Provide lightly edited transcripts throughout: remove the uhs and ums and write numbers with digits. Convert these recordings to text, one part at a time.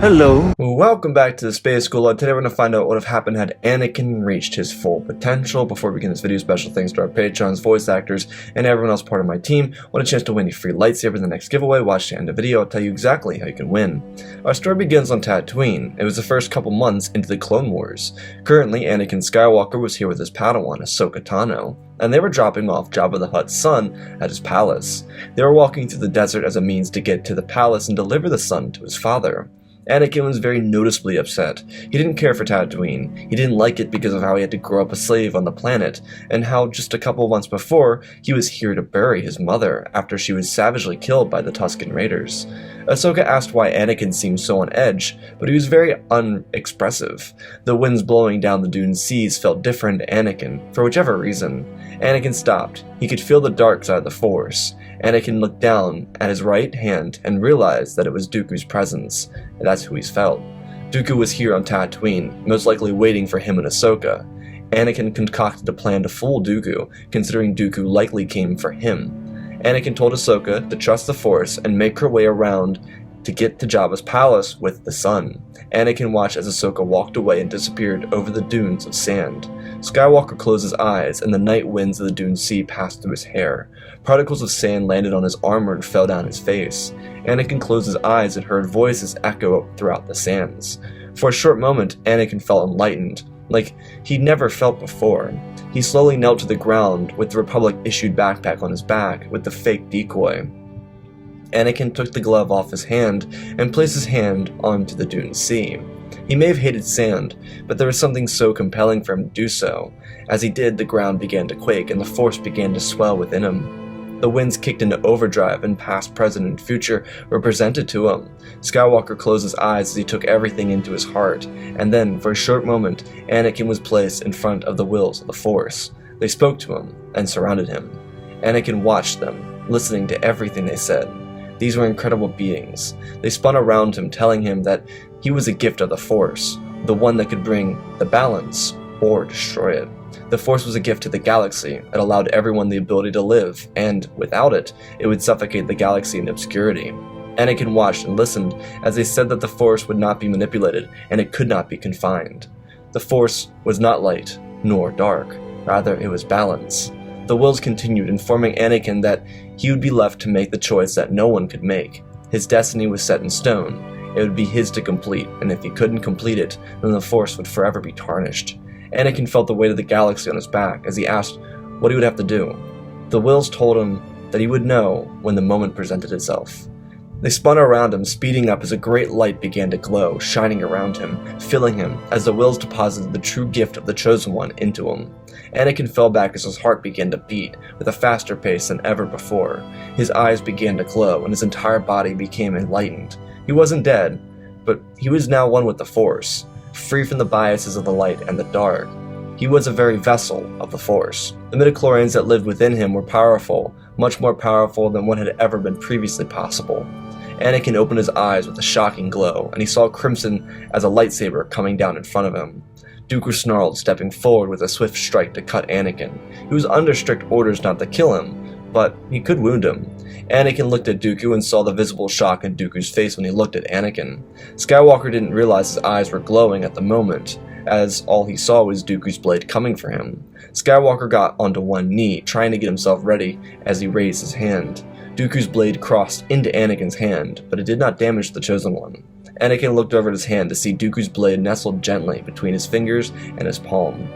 Hello. Welcome back to the Space School. Today we're going to find out what would have happened had Anakin reached his full potential. Before we begin this video, special thanks to our patrons, voice actors, and everyone else part of my team. Want a chance to win a free lightsaber in the next giveaway? Watch the end of the video, I'll tell you exactly how you can win. Our story begins on Tatooine. It was the first couple months into the Clone Wars. Currently, Anakin Skywalker was here with his Padawan, Ahsoka Tano, and they were dropping off Jabba the Hutt's son at his palace. They were walking through the desert as a means to get to the palace and deliver the son to his father. Anakin was very noticeably upset. He didn't care for Tatooine. He didn't like it because of how he had to grow up a slave on the planet, and how just a couple months before, he was here to bury his mother after she was savagely killed by the Tusken Raiders. Ahsoka asked why Anakin seemed so on edge, but he was very unexpressive. The winds blowing down the Dune seas felt different to Anakin, for whichever reason. Anakin stopped. He could feel the dark side of the Force. Anakin looked down at his right hand and realized that it was Dooku's presence, and that's who he's felt. Dooku was here on Tatooine, most likely waiting for him and Ahsoka. Anakin concocted a plan to fool Dooku, considering Dooku likely came for him. Anakin told Ahsoka to trust the Force and make her way around to get to Jabba's palace with the sun. Anakin watched as Ahsoka walked away and disappeared over the dunes of sand. Skywalker closed his eyes, and the night winds of the Dune Sea passed through his hair. Particles of sand landed on his armor and fell down his face. Anakin closed his eyes and heard voices echo throughout the sands. For a short moment, Anakin felt enlightened, like he'd never felt before. He slowly knelt to the ground with the Republic-issued backpack on his back with the fake decoy. Anakin took the glove off his hand and placed his hand onto the Dune Sea. He may have hated sand, but there was something so compelling for him to do so. As he did, the ground began to quake and the Force began to swell within him. The winds kicked into overdrive and past, present, and future were presented to him. Skywalker closed his eyes as he took everything into his heart, and then, for a short moment, Anakin was placed in front of the wills of the Force. They spoke to him and surrounded him. Anakin watched them, listening to everything they said. These were incredible beings. They spun around him, telling him that he was a gift of the Force, the one that could bring the balance or destroy it. The Force was a gift to the galaxy. It allowed everyone the ability to live, and without it, it would suffocate the galaxy in obscurity. Anakin watched and listened as they said that the Force would not be manipulated, and it could not be confined. The Force was not light, nor dark. Rather, it was balance. The wills continued, informing Anakin that he would be left to make the choice that no one could make. His destiny was set in stone. It would be his to complete, and if he couldn't complete it, then the Force would forever be tarnished. Anakin felt the weight of the galaxy on his back as he asked what he would have to do. The wills told him that he would know when the moment presented itself. They spun around him, speeding up as a great light began to glow, shining around him, filling him, as the wills deposited the true gift of the Chosen One into him. Anakin fell back as his heart began to beat, with a faster pace than ever before. His eyes began to glow, and his entire body became enlightened. He wasn't dead, but he was now one with the Force, free from the biases of the light and the dark. He was a very vessel of the Force. The midichlorians that lived within him were powerful, much more powerful than what had ever been previously possible. Anakin opened his eyes with a shocking glow, and he saw crimson as a lightsaber coming down in front of him. Dooku snarled, stepping forward with a swift strike to cut Anakin. He was under strict orders not to kill him, but he could wound him. Anakin looked at Dooku and saw the visible shock in Dooku's face when he looked at Anakin. Skywalker didn't realize his eyes were glowing at the moment, as all he saw was Dooku's blade coming for him. Skywalker got onto one knee, trying to get himself ready as he raised his hand. Dooku's blade crossed into Anakin's hand, but it did not damage the Chosen One. Anakin looked over at his hand to see Dooku's blade nestled gently between his fingers and his palm.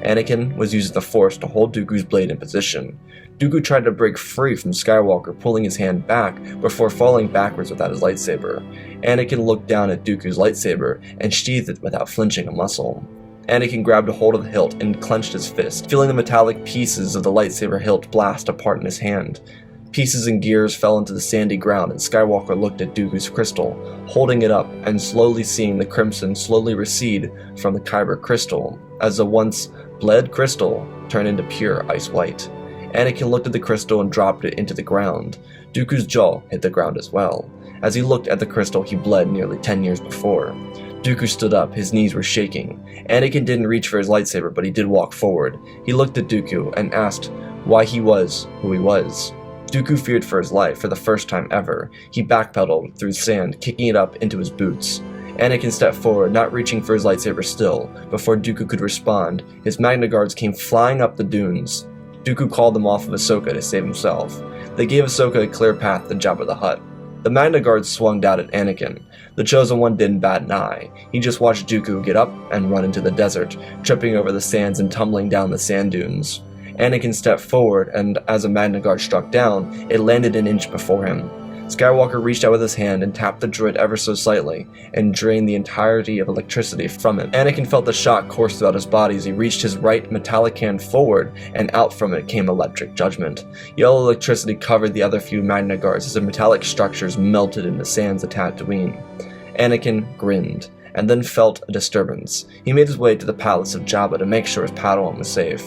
Anakin was using the Force to hold Dooku's blade in position. Dooku tried to break free from Skywalker, pulling his hand back before falling backwards without his lightsaber. Anakin looked down at Dooku's lightsaber and sheathed it without flinching a muscle. Anakin grabbed a hold of the hilt and clenched his fist, feeling the metallic pieces of the lightsaber hilt blast apart in his hand. Pieces and gears fell into the sandy ground, and Skywalker looked at Dooku's crystal, holding it up and slowly seeing the crimson slowly recede from the kyber crystal, as the once bled crystal turned into pure ice white. Anakin looked at the crystal and dropped it into the ground. Dooku's jaw hit the ground as well. As he looked at the crystal, he bled nearly 10 years before. Dooku stood up, his knees were shaking. Anakin didn't reach for his lightsaber, but he did walk forward. He looked at Dooku and asked why he was who he was. Dooku feared for his life for the first time ever. He backpedaled through sand, kicking it up into his boots. Anakin stepped forward, not reaching for his lightsaber still. Before Dooku could respond, his Magna Guards came flying up the dunes. Dooku called them off of Ahsoka to save himself. They gave Ahsoka a clear path to Jabba the Hutt. The Magna Guards swung down at Anakin. The Chosen One didn't bat an eye. He just watched Dooku get up and run into the desert, tripping over the sands and tumbling down the sand dunes. Anakin stepped forward, and as a Magna Guard struck down, it landed an inch before him. Skywalker reached out with his hand and tapped the droid ever so slightly, and drained the entirety of electricity from it. Anakin felt the shock course throughout his body as he reached his right metallic hand forward, and out from it came electric judgment. Yellow electricity covered the other few Magna Guards as the metallic structures melted in the sands of Tatooine. Anakin grinned, and then felt a disturbance. He made his way to the palace of Jabba to make sure his Padawan was safe.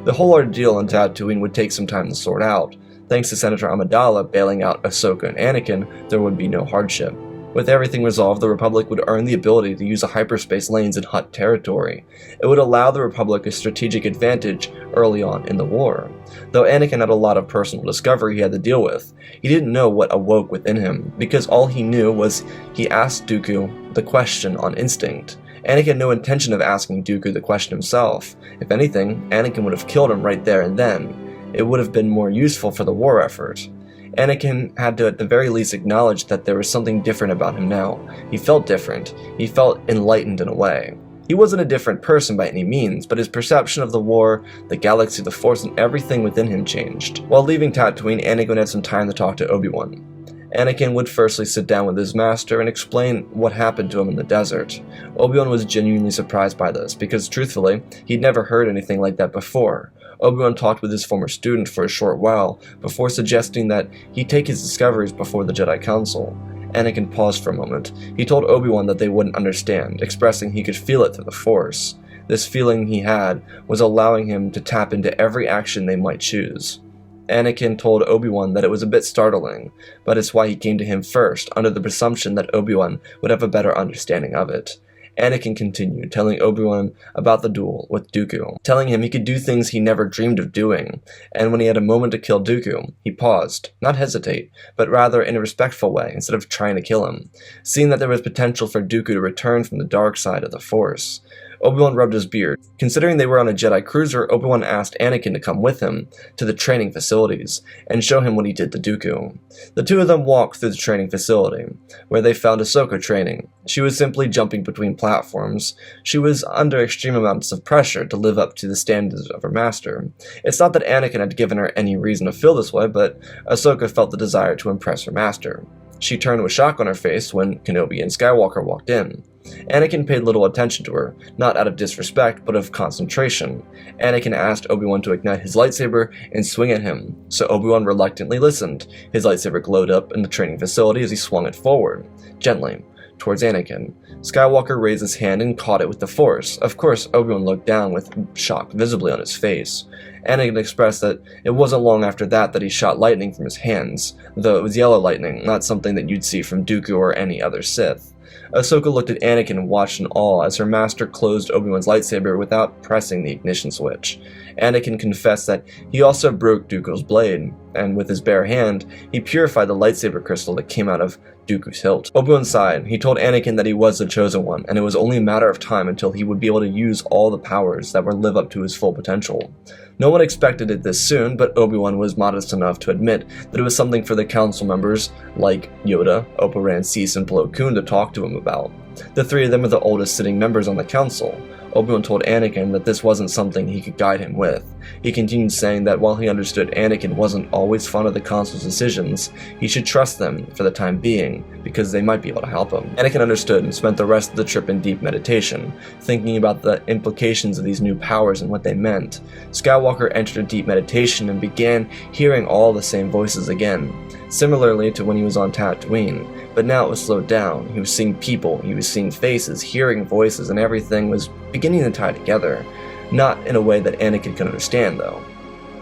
The whole ordeal on Tatooine would take some time to sort out. Thanks to Senator Amidala bailing out Ahsoka and Anakin, there would be no hardship. With everything resolved, the Republic would earn the ability to use the hyperspace lanes in Hutt territory. It would allow the Republic a strategic advantage early on in the war. Though Anakin had a lot of personal discovery he had to deal with, he didn't know what awoke within him, because all he knew was he asked Dooku the question on instinct. Anakin had no intention of asking Dooku the question himself. If anything, Anakin would have killed him right there and then. It would have been more useful for the war effort. Anakin had to at the very least acknowledge that there was something different about him now. He felt different. He felt enlightened in a way. He wasn't a different person by any means, but his perception of the war, the galaxy, the Force, and everything within him changed. While leaving Tatooine, Anakin had some time to talk to Obi-Wan. Anakin would firstly sit down with his master and explain what happened to him in the desert. Obi-Wan was genuinely surprised by this, because truthfully, he'd never heard anything like that before. Obi-Wan talked with his former student for a short while, before suggesting that he take his discoveries before the Jedi Council. Anakin paused for a moment. He told Obi-Wan that they wouldn't understand, expressing he could feel it through the Force. This feeling he had was allowing him to tap into every action they might choose. Anakin told Obi-Wan that it was a bit startling, but it's why he came to him first, under the presumption that Obi-Wan would have a better understanding of it. Anakin continued, telling Obi-Wan about the duel with Dooku, telling him he could do things he never dreamed of doing, and when he had a moment to kill Dooku, he paused, not hesitate, but rather in a respectful way, instead of trying to kill him, seeing that there was potential for Dooku to return from the dark side of the Force. Obi-Wan rubbed his beard. Considering they were on a Jedi cruiser, Obi-Wan asked Anakin to come with him to the training facilities and show him what he did to Dooku. The two of them walked through the training facility, where they found Ahsoka training. She was simply jumping between platforms. She was under extreme amounts of pressure to live up to the standards of her master. It's not that Anakin had given her any reason to feel this way, but Ahsoka felt the desire to impress her master. She turned with shock on her face when Kenobi and Skywalker walked in. Anakin paid little attention to her, not out of disrespect, but of concentration. Anakin asked Obi-Wan to ignite his lightsaber and swing at him, so Obi-Wan reluctantly listened. His lightsaber glowed up in the training facility as he swung it forward, gently, towards Anakin. Skywalker raised his hand and caught it with the Force. Of course, Obi-Wan looked down with shock visibly on his face. Anakin expressed that it wasn't long after that he shot lightning from his hands, though it was yellow lightning, not something that you'd see from Dooku or any other Sith. Ahsoka looked at Anakin and watched in awe as her master closed Obi-Wan's lightsaber without pressing the ignition switch. Anakin confessed that he also broke Dooku's blade, and with his bare hand, he purified the lightsaber crystal that came out of Dooku's hilt. Obi-Wan sighed. He told Anakin that he was the Chosen One, and it was only a matter of time until he would be able to use all the powers that would live up to his full potential. No one expected it this soon, but Obi-Wan was modest enough to admit that it was something for the council members, like Yoda, Opa Ran-Cease, and Plo Koon to talk to him about. The three of them are the oldest sitting members on the council. Obi-Wan told Anakin that this wasn't something he could guide him with. He continued saying that while he understood Anakin wasn't always fond of the Council's decisions, he should trust them for the time being, because they might be able to help him. Anakin understood and spent the rest of the trip in deep meditation, thinking about the implications of these new powers and what they meant. Skywalker entered a deep meditation and began hearing all the same voices again, similarly to when he was on Tatooine. But now it was slowed down. He was seeing people, he was seeing faces, hearing voices, and everything was beginning to tie together. Not in a way that Anakin could understand, though.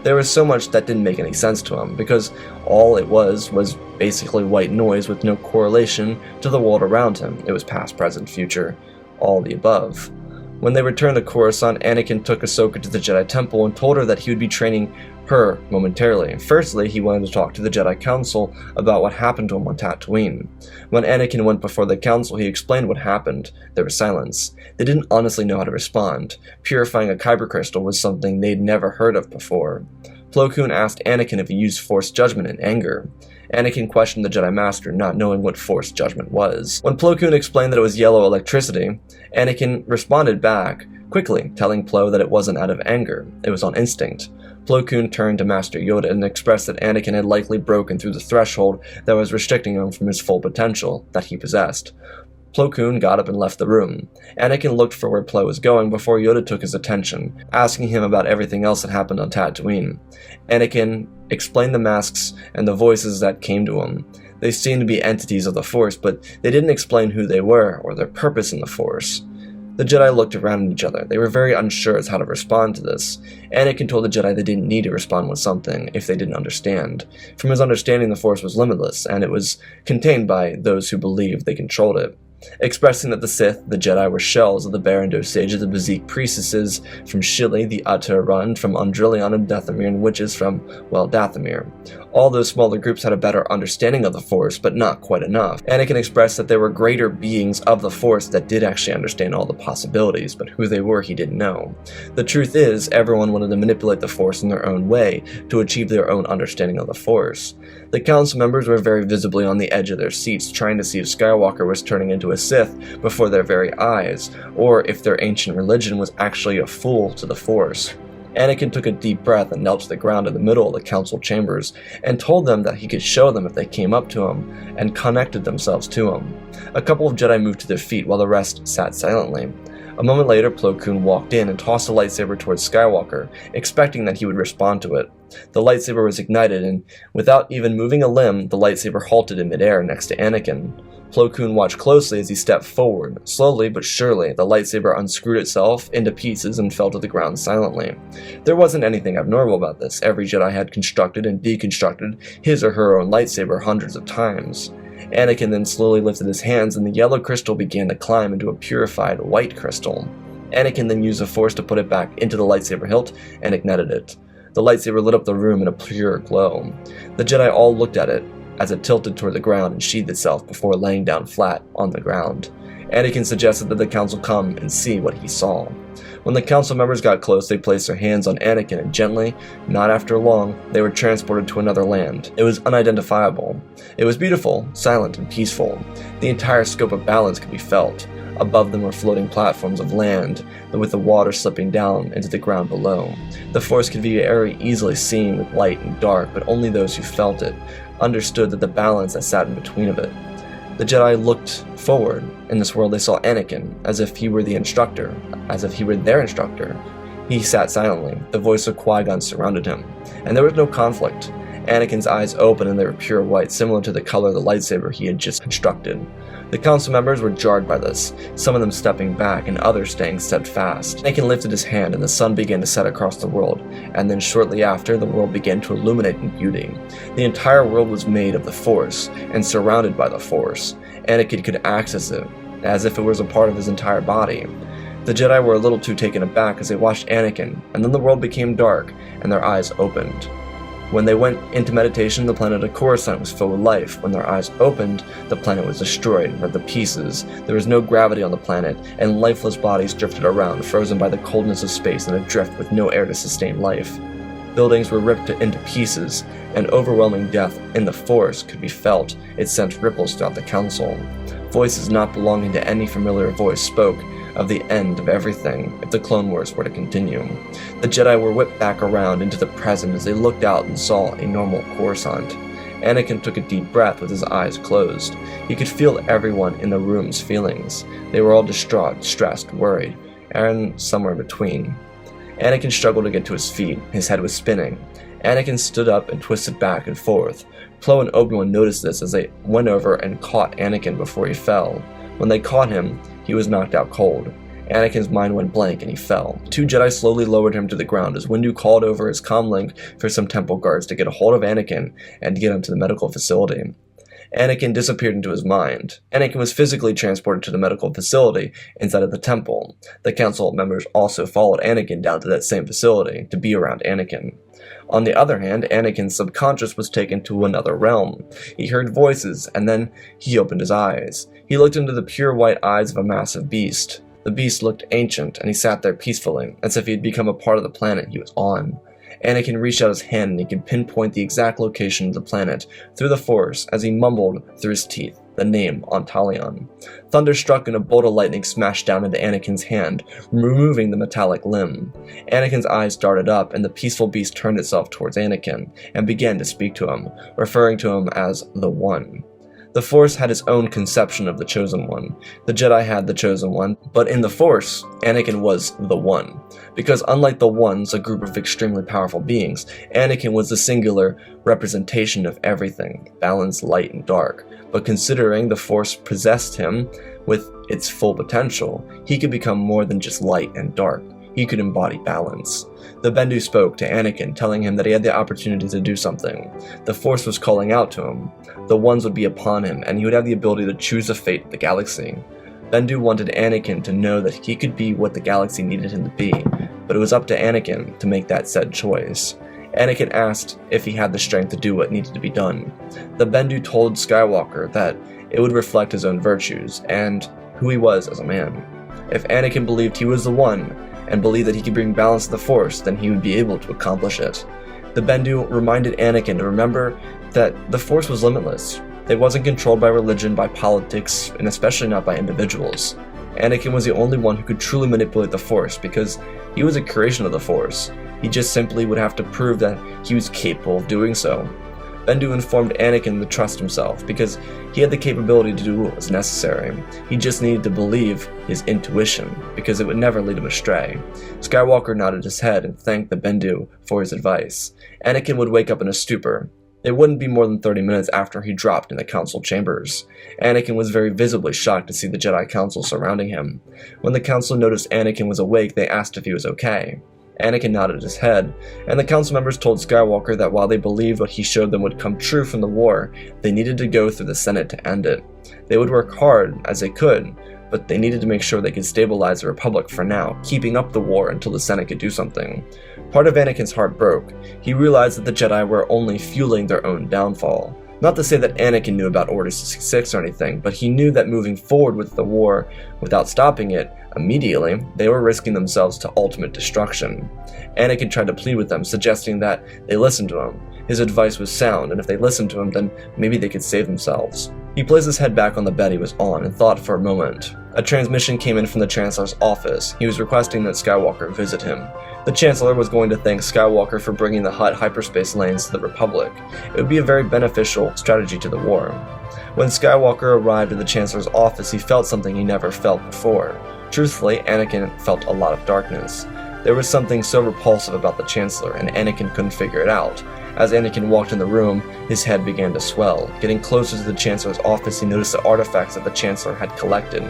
There was so much that didn't make any sense to him, because all it was basically white noise with no correlation to the world around him. It was past, present, future, all the above. When they returned to Coruscant, Anakin took Ahsoka to the Jedi Temple and told her that he would be training her momentarily. Firstly, he wanted to talk to the Jedi Council about what happened to him on Tatooine. When Anakin went before the Council, he explained what happened. There was silence. They didn't honestly know how to respond. Purifying a kyber crystal was something they'd never heard of before. Plo Koon asked Anakin if he used Force judgment in anger. Anakin questioned the Jedi Master, not knowing what Force judgment was. When Plo Koon explained that it was yellow electricity, Anakin responded back quickly, telling Plo that it wasn't out of anger, it was on instinct. Plo Koon turned to Master Yoda and expressed that Anakin had likely broken through the threshold that was restricting him from his full potential that he possessed. Plo Koon got up and left the room. Anakin looked for where Plo was going before Yoda took his attention, asking him about everything else that happened on Tatooine. Anakin explained the masks and the voices that came to him. They seemed to be entities of the Force, but they didn't explain who they were or their purpose in the Force. The Jedi looked around at each other. They were very unsure as how to respond to this. Anakin told the Jedi they didn't need to respond with something if they didn't understand. From his understanding, the Force was limitless, and it was contained by those who believed they controlled it. Expressing that the Sith, the Jedi, were shells of the Bendu sage of the Bezique priestesses from Shili, the Aturand, from Undrilion and Dathomir, and witches from, well, Dathomir. All those smaller groups had a better understanding of the Force, but not quite enough. Anakin expressed that there were greater beings of the Force that did actually understand all the possibilities, but who they were he didn't know. The truth is, everyone wanted to manipulate the Force in their own way to achieve their own understanding of the Force. The Council members were very visibly on the edge of their seats, trying to see if Skywalker was turning into a Sith before their very eyes, or if their ancient religion was actually a fool to the Force. Anakin took a deep breath and knelt to the ground in the middle of the council chambers and told them that he could show them if they came up to him and connected themselves to him. A couple of Jedi moved to their feet while the rest sat silently. A moment later, Plo Koon walked in and tossed a lightsaber towards Skywalker, expecting that he would respond to it. The lightsaber was ignited, and without even moving a limb, the lightsaber halted in midair next to Anakin. Plo Koon watched closely as he stepped forward. Slowly but surely, the lightsaber unscrewed itself into pieces and fell to the ground silently. There wasn't anything abnormal about this. Every Jedi had constructed and deconstructed his or her own lightsaber hundreds of times. Anakin then slowly lifted his hands and the yellow crystal began to climb into a purified white crystal. Anakin then used the Force to put it back into the lightsaber hilt and ignited it. The lightsaber lit up the room in a pure glow. The Jedi all looked at it as it tilted toward the ground and sheathed itself before laying down flat on the ground. Anakin suggested that the council come and see what he saw. When the council members got close, they placed their hands on Anakin and gently, not after long, they were transported to another land. It was unidentifiable. It was beautiful, silent, and peaceful. The entire scope of balance could be felt. Above them were floating platforms of land, with the water slipping down into the ground below. The Force could be very easily seen with light and dark, but only those who felt it understood that the balance that sat in between of it. The Jedi looked forward. In this world they saw Anakin, as if he were the instructor, as if he were their instructor. He sat silently. The voice of Qui-Gon surrounded him, and there was no conflict. Anakin's eyes opened and they were pure white, similar to the color of the lightsaber he had just constructed. The council members were jarred by this, some of them stepping back and others staying steadfast. Anakin lifted his hand and the sun began to set across the world, and then shortly after, the world began to illuminate in beauty. The entire world was made of the Force and surrounded by the Force. Anakin could access it, as if it was a part of his entire body. The Jedi were a little too taken aback as they watched Anakin, and then the world became dark, and their eyes opened. When they went into meditation, the planet of Coruscant was filled with life. When their eyes opened, the planet was destroyed, ripped to pieces. There was no gravity on the planet, and lifeless bodies drifted around, frozen by the coldness of space and adrift with no air to sustain life. Buildings were ripped into pieces, and overwhelming death in the Force could be felt. It sent ripples throughout the council. Voices not belonging to any familiar voice spoke of the end of everything if the Clone Wars were to continue. The Jedi were whipped back around into the present as they looked out and saw a normal Coruscant. Anakin took a deep breath with his eyes closed. He could feel everyone in the room's feelings. They were all distraught, stressed, worried, and somewhere between. Anakin struggled to get to his feet. His head was spinning. Anakin stood up and twisted back and forth. Plo and Obi-Wan noticed this as they went over and caught Anakin before he fell. When they caught him, he was knocked out cold. Anakin's mind went blank and he fell. Two Jedi slowly lowered him to the ground as Bendu called over his comlink for some temple guards to get a hold of Anakin and to get him to the medical facility. Anakin disappeared into his mind. Anakin was physically transported to the medical facility inside of the temple. The council members also followed Anakin down to that same facility to be around Anakin. On the other hand, Anakin's subconscious was taken to another realm. He heard voices, and then he opened his eyes. He looked into the pure white eyes of a massive beast. The beast looked ancient, and he sat there peacefully, as if he had become a part of the planet he was on. Anakin reached out his hand and he could pinpoint the exact location of the planet through the Force as he mumbled through his teeth the name Ontalion. Thunder struck and a bolt of lightning smashed down into Anakin's hand, removing the metallic limb. Anakin's eyes darted up and the peaceful beast turned itself towards Anakin and began to speak to him, referring to him as the One. The Force had its own conception of the Chosen One. The Jedi had the Chosen One, but in the Force, Anakin was the One. Because unlike the Ones, a group of extremely powerful beings, Anakin was the singular representation of everything, balanced light and dark. But considering the Force possessed him with its full potential, he could become more than just light and dark. He could embody balance. The Bendu spoke to Anakin, telling him that he had the opportunity to do something. The Force was calling out to him. The Ones would be upon him, and he would have the ability to choose the fate of the galaxy. Bendu wanted Anakin to know that he could be what the galaxy needed him to be, but it was up to Anakin to make that said choice. Anakin asked if he had the strength to do what needed to be done. The Bendu told Skywalker that it would reflect his own virtues, and who he was as a man. If Anakin believed he was the One, and believed that he could bring balance to the Force, then he would be able to accomplish it. The Bendu reminded Anakin to remember that the Force was limitless. It wasn't controlled by religion, by politics, and especially not by individuals. Anakin was the only one who could truly manipulate the Force because he was a creation of the Force. He just simply would have to prove that he was capable of doing so. Bendu informed Anakin to trust himself because he had the capability to do what was necessary. He just needed to believe his intuition because it would never lead him astray. Skywalker nodded his head and thanked the Bendu for his advice. Anakin would wake up in a stupor. It wouldn't be more than 30 minutes after he dropped in the council chambers. Anakin was very visibly shocked to see the Jedi Council surrounding him. When the council noticed Anakin was awake, they asked if he was okay. Anakin nodded his head, and the council members told Skywalker that while they believed what he showed them would come true from the war, they needed to go through the Senate to end it. They would work hard as they could, but they needed to make sure they could stabilize the Republic for now, keeping up the war until the Senate could do something. Part of Anakin's heart broke. He realized that the Jedi were only fueling their own downfall. Not to say that Anakin knew about Order 66 or anything, but he knew that moving forward with the war without stopping it immediately, they were risking themselves to ultimate destruction. Anakin tried to plead with them, suggesting that they listen to him. His advice was sound, and if they listened to him, then maybe they could save themselves. He placed his head back on the bed he was on and thought for a moment. A transmission came in from the Chancellor's office. He was requesting that Skywalker visit him. The Chancellor was going to thank Skywalker for bringing the Hutt hyperspace lanes to the Republic. It would be a very beneficial strategy to the war. When Skywalker arrived at the Chancellor's office, he felt something he never felt before. Truthfully, Anakin felt a lot of darkness. There was something so repulsive about the Chancellor, and Anakin couldn't figure it out. As Anakin walked in the room, his head began to swell. Getting closer to the Chancellor's office, he noticed the artifacts that the Chancellor had collected,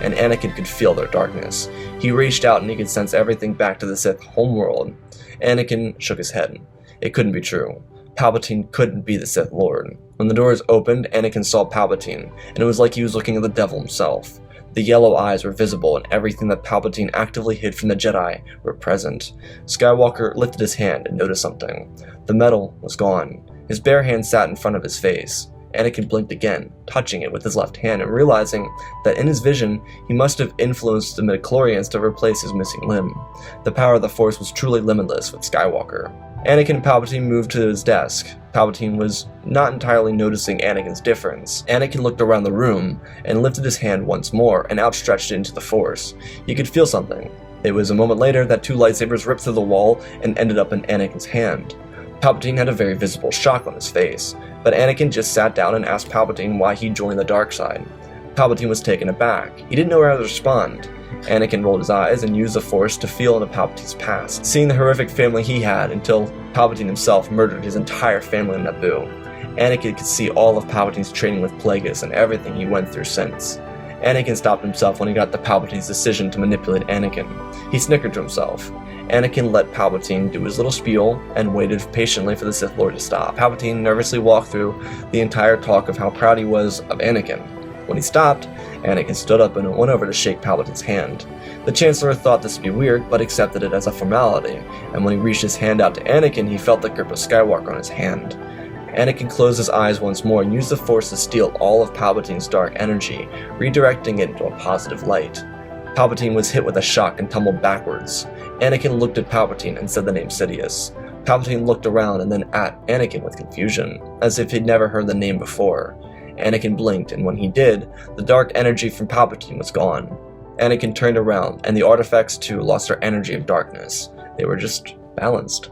and Anakin could feel their darkness. He reached out and he could sense everything back to the Sith homeworld. Anakin shook his head. It couldn't be true. Palpatine couldn't be the Sith Lord. When the doors opened, Anakin saw Palpatine, and it was like he was looking at the devil himself. The yellow eyes were visible, and everything that Palpatine actively hid from the Jedi were present. Skywalker lifted his hand and noticed something. The metal was gone. His bare hand sat in front of his face. Anakin blinked again, touching it with his left hand and realizing that in his vision, he must have influenced the midichlorians to replace his missing limb. The power of the Force was truly limitless with Skywalker. Anakin and Palpatine moved to his desk. Palpatine was not entirely noticing Anakin's difference. Anakin looked around the room and lifted his hand once more and outstretched it into the Force. He could feel something. It was a moment later that two lightsabers ripped through the wall and ended up in Anakin's hand. Palpatine had a very visible shock on his face, but Anakin just sat down and asked Palpatine why he joined the dark side. Palpatine was taken aback. He didn't know how to respond. Anakin rolled his eyes and used the Force to feel into Palpatine's past, seeing the horrific family he had until Palpatine himself murdered his entire family in Naboo. Anakin could see all of Palpatine's training with Plagueis and everything he went through since. Anakin stopped himself when he got the Palpatine's decision to manipulate Anakin. He snickered to himself. Anakin let Palpatine do his little spiel and waited patiently for the Sith Lord to stop. Palpatine nervously walked through the entire talk of how proud he was of Anakin. When he stopped, Anakin stood up and went over to shake Palpatine's hand. The Chancellor thought this would be weird, but accepted it as a formality, and when he reached his hand out to Anakin, he felt the grip of Skywalker on his hand. Anakin closed his eyes once more and used the Force to steal all of Palpatine's dark energy, redirecting it into a positive light. Palpatine was hit with a shock and tumbled backwards. Anakin looked at Palpatine and said the name Sidious. Palpatine looked around and then at Anakin with confusion, as if he'd never heard the name before. Anakin blinked, and when he did, the dark energy from Palpatine was gone. Anakin turned around, and the artifacts too lost their energy of darkness. They were just balanced.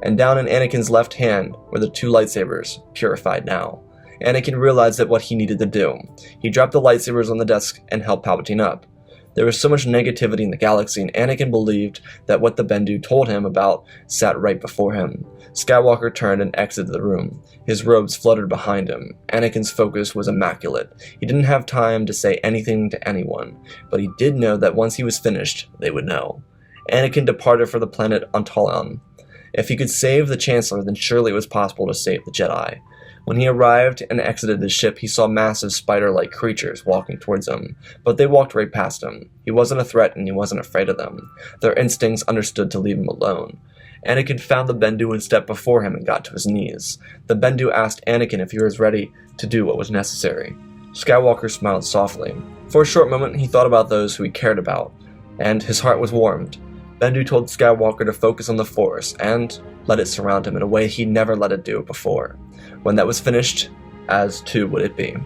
And down in Anakin's left hand were the two lightsabers, purified now. Anakin realized that what he needed to do. He dropped the lightsabers on the desk and helped Palpatine up. There was so much negativity in the galaxy, and Anakin believed that what the Bendu told him about sat right before him. Skywalker turned and exited the room. His robes fluttered behind him. Anakin's focus was immaculate. He didn't have time to say anything to anyone, but he did know that once he was finished, they would know. Anakin departed for the planet Antalion. If he could save the Chancellor, then surely it was possible to save the Jedi. When he arrived and exited the ship, he saw massive spider-like creatures walking towards him, but they walked right past him. He wasn't a threat and he wasn't afraid of them. Their instincts understood to leave him alone. Anakin found the Bendu and stepped before him and got to his knees. The Bendu asked Anakin if he was ready to do what was necessary. Skywalker smiled softly. For a short moment, he thought about those who he cared about, and his heart was warmed. Bendu told Skywalker to focus on the Force and let it surround him in a way he'd never let it do before. When that was finished, as too would it be.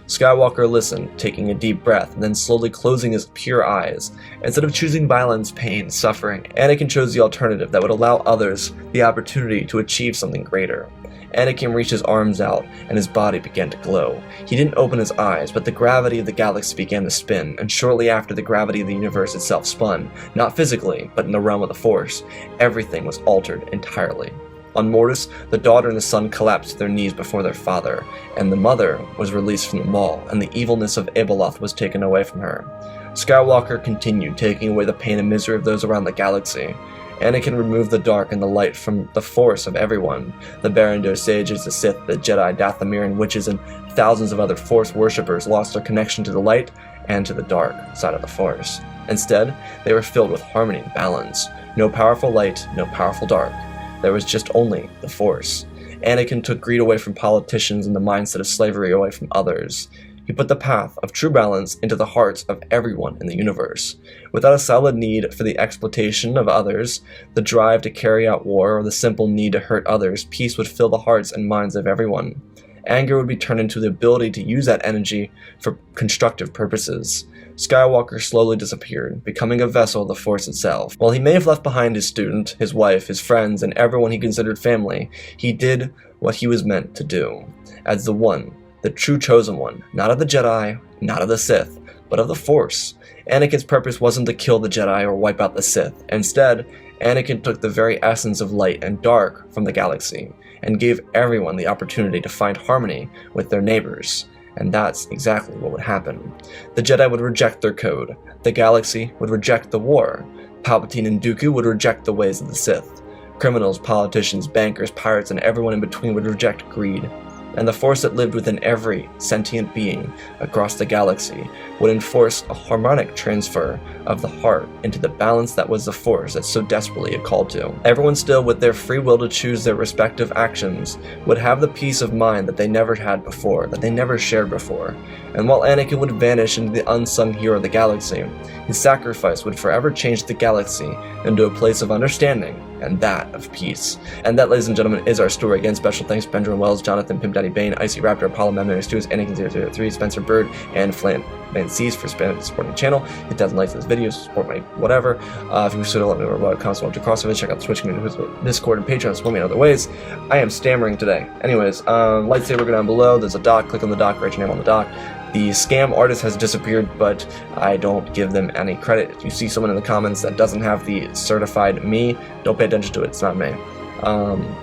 Skywalker listened, taking a deep breath, and then slowly closing his pure eyes. Instead of choosing violence, pain, suffering, Anakin chose the alternative that would allow others the opportunity to achieve something greater. Anakin reached his arms out, and his body began to glow. He didn't open his eyes, but the gravity of the galaxy began to spin, and shortly after the gravity of the universe itself spun, not physically, but in the realm of the Force, everything was altered entirely. On Mortis, the daughter and the son collapsed to their knees before their father, and the mother was released from the maul, and the evilness of Abeloth was taken away from her. Skywalker continued, taking away the pain and misery of those around the galaxy. Anakin removed the dark and the light from the Force of everyone. The Bendu sages, the Sith, the Jedi, Dathomir, and witches, and thousands of other Force worshippers lost their connection to the light and to the dark side of the Force. Instead, they were filled with harmony and balance. No powerful light, no powerful dark. There was just only the Force. Anakin took greed away from politicians and the mindset of slavery away from others. He put the path of true balance into the hearts of everyone in the universe. Without a solid need for the exploitation of others, the drive to carry out war, or the simple need to hurt others, peace would fill the hearts and minds of everyone. Anger would be turned into the ability to use that energy for constructive purposes. Skywalker slowly disappeared, becoming a vessel of the Force itself. While he may have left behind his student, his wife, his friends, and everyone he considered family, he did what he was meant to do. As the one, the true chosen one, not of the Jedi, not of the Sith, but of the Force. Anakin's purpose wasn't to kill the Jedi or wipe out the Sith. Instead, Anakin took the very essence of light and dark from the galaxy, and gave everyone the opportunity to find harmony with their neighbors. And that's exactly what would happen. The Jedi would reject their code. The galaxy would reject the war. Palpatine and Dooku would reject the ways of the Sith. Criminals, politicians, bankers, pirates, and everyone in between would reject greed. And the Force that lived within every sentient being across the galaxy would enforce a harmonic transfer of the heart into the balance that was the Force that so desperately it called to. Everyone still, with their free will to choose their respective actions, would have the peace of mind that they never had before, that they never shared before. And while Anakin would vanish into the unsung hero of the galaxy, his sacrifice would forever change the galaxy into a place of understanding and that of peace. And that, ladies and gentlemen, is our story. Again, special thanks to Benjamin Wells, Jonathan, Pimp Daddy Bane, Icy Raptor, Apollo Memory Studios, Anakin003, Spencer Bird, and Flan Van Seas for supporting the channel. Hit 1,000 likes on this video, support my whatever. If you still let me know about console to crossover, check out the Twitch community, Discord, and Patreon, support me in other ways. I am stammering today. Anyways, lightsaber go down below. There's a dock. Click on the dock, write your name on the dock. The scam artist has disappeared, but I don't give them any credit. If you see someone in the comments that doesn't have the certified me, don't pay attention to it. It's not me.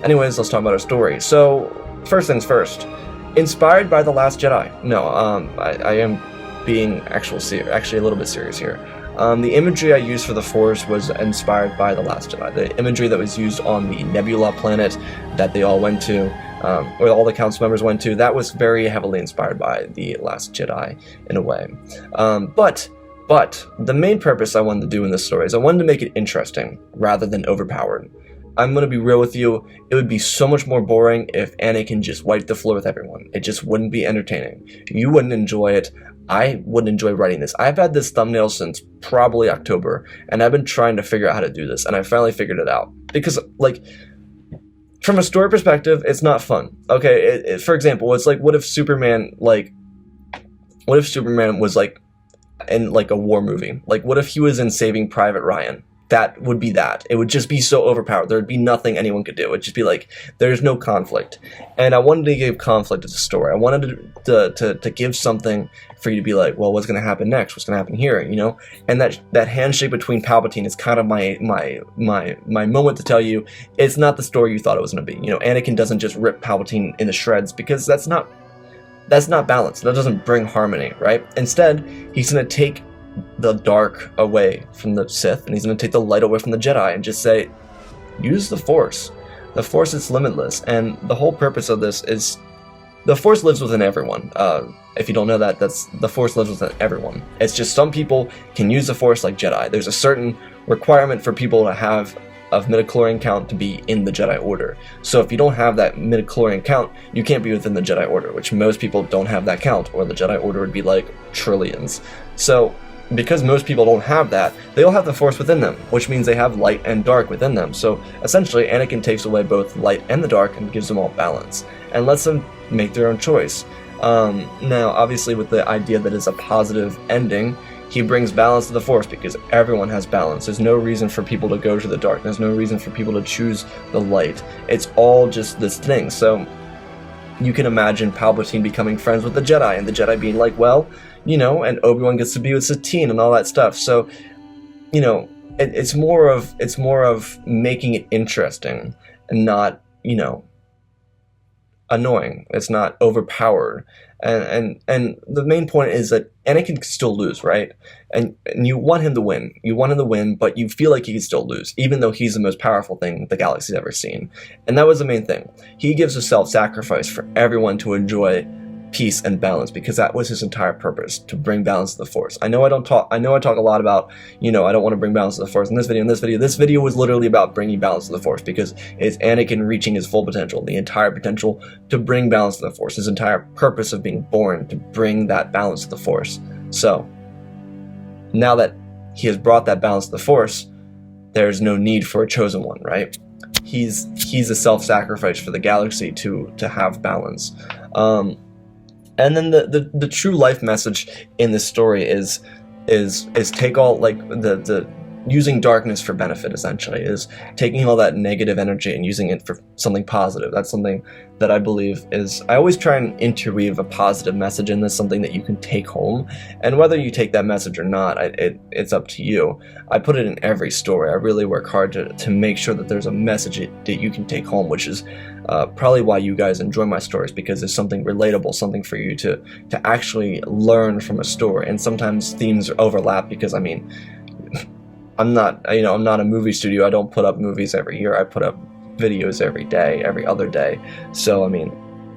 Anyways, let's talk about our story. So, first things first. Inspired by The Last Jedi. No, I am being actually a little bit serious here. The imagery I used for the Force was inspired by The Last Jedi. The imagery that was used on the Nebula planet that they all went to, or all the council members went to, that was very heavily inspired by The Last Jedi in a way. But the main purpose I wanted to do in this story is I wanted to make it interesting rather than overpowered. I'm going to be real with you, it would be so much more boring if Anakin just wiped the floor with everyone. It just wouldn't be entertaining. You wouldn't enjoy it. I wouldn't enjoy writing this. I've had this thumbnail since probably October, and I've been trying to figure out how to do this, and I finally figured it out. Because, like, from a story perspective, it's not fun. Okay, for example, it's like, what if Superman was, like, in, like, a war movie? Like, what if he was in Saving Private Ryan? That would be that. It would just be so overpowered. There would be nothing anyone could do. It would just be like, there's no conflict. And I wanted to give conflict to the story. I wanted to give something for you to be like, well, what's going to happen next? What's going to happen here? You know? And that handshake between Palpatine is kind of my moment to tell you, it's not the story you thought it was going to be. You know, Anakin doesn't just rip Palpatine into shreds, because that's not balanced. That doesn't bring harmony, right? Instead, he's going to take the dark away from the Sith, and he's going to take the light away from the Jedi, and just say, use the Force. The Force is limitless, and the whole purpose of this is, the Force lives within everyone. If you don't know that, the Force lives within everyone. It's just some people can use the Force like Jedi. There's a certain requirement for people to have of midichlorian count to be in the Jedi Order. So if you don't have that midichlorian count, you can't be within the Jedi Order, which most people don't have that count, or the Jedi Order would be like trillions. So because most people don't have that, they all have the Force within them, which means they have light and dark within them. So essentially, Anakin takes away both light and the dark and gives them all balance, and lets them make their own choice. Now, obviously, with the idea that it's a positive ending, he brings balance to the Force, because everyone has balance. There's no reason for people to go to the dark. There's no reason for people to choose the light. It's all just this thing. So you can imagine Palpatine becoming friends with the Jedi, and the Jedi being like, well, you know, and Obi-Wan gets to be with Satine and all that stuff. So, you know, it's more of making it interesting and not, you know, annoying. It's not overpowered. And the main point is that Anakin can still lose, right? And you want him to win. You want him to win, but you feel like he can still lose, even though he's the most powerful thing the galaxy's ever seen. And that was the main thing. He gives a self-sacrifice for everyone to enjoy peace and balance, because that was his entire purpose, to bring balance to the Force. I know I talk a lot about, you know, I don't want to bring balance to the Force in this video. This video was literally about bringing balance to the Force, because it's Anakin reaching his full potential, the entire potential to bring balance to the Force, his entire purpose of being born, to bring that balance to the Force. So now that he has brought that balance to the Force, there's no need for a chosen one, right? He's a self-sacrifice for the galaxy to have balance. And then the true life message in this story is take all, like, the using darkness for benefit, essentially, is taking all that negative energy and using it for something positive. That's something that I believe is, I always try and interweave a positive message in this, something that you can take home, and whether you take that message or not, it's up to you. I put it in every story. I really work hard to make sure that there's a message that you can take home, which is probably why you guys enjoy my stories, because there's something relatable, something for you to actually learn from a story. And sometimes themes overlap, because, I mean, I'm not a movie studio. I don't put up movies every year. I put up videos every day, every other day. So, I mean,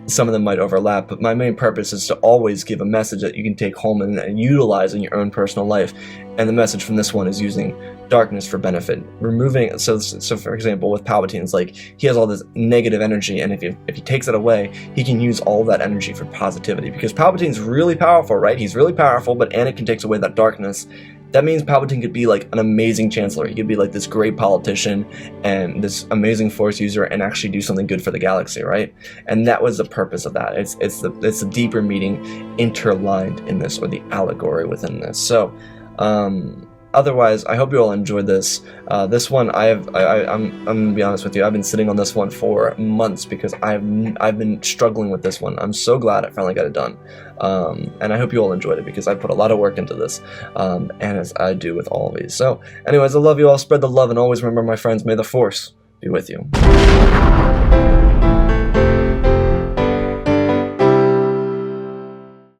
some of them might overlap, but my main purpose is to always give a message that you can take home and utilize in your own personal life. And the message from this one is using darkness for benefit, removing. So for example, with Palpatine, it's like he has all this negative energy, and if he takes it away, he can use all that energy for positivity. Because Palpatine's really powerful, right? He's really powerful, but Anakin takes away that darkness. That means Palpatine could be like an amazing chancellor. He could be like this great politician and this amazing Force user, and actually do something good for the galaxy, right? And that was the purpose of that. It's the deeper meaning interlined in this, or the allegory within this. So, otherwise, I hope you all enjoyed this. This one, I'm gonna be honest with you, I've been sitting on this one for months, because I've been struggling with this one. I'm so glad I finally got it done. And I hope you all enjoyed it, because I put a lot of work into this, and as I do with all of these. So anyways, I love you all, spread the love, and always remember, my friends, may the Force be with you.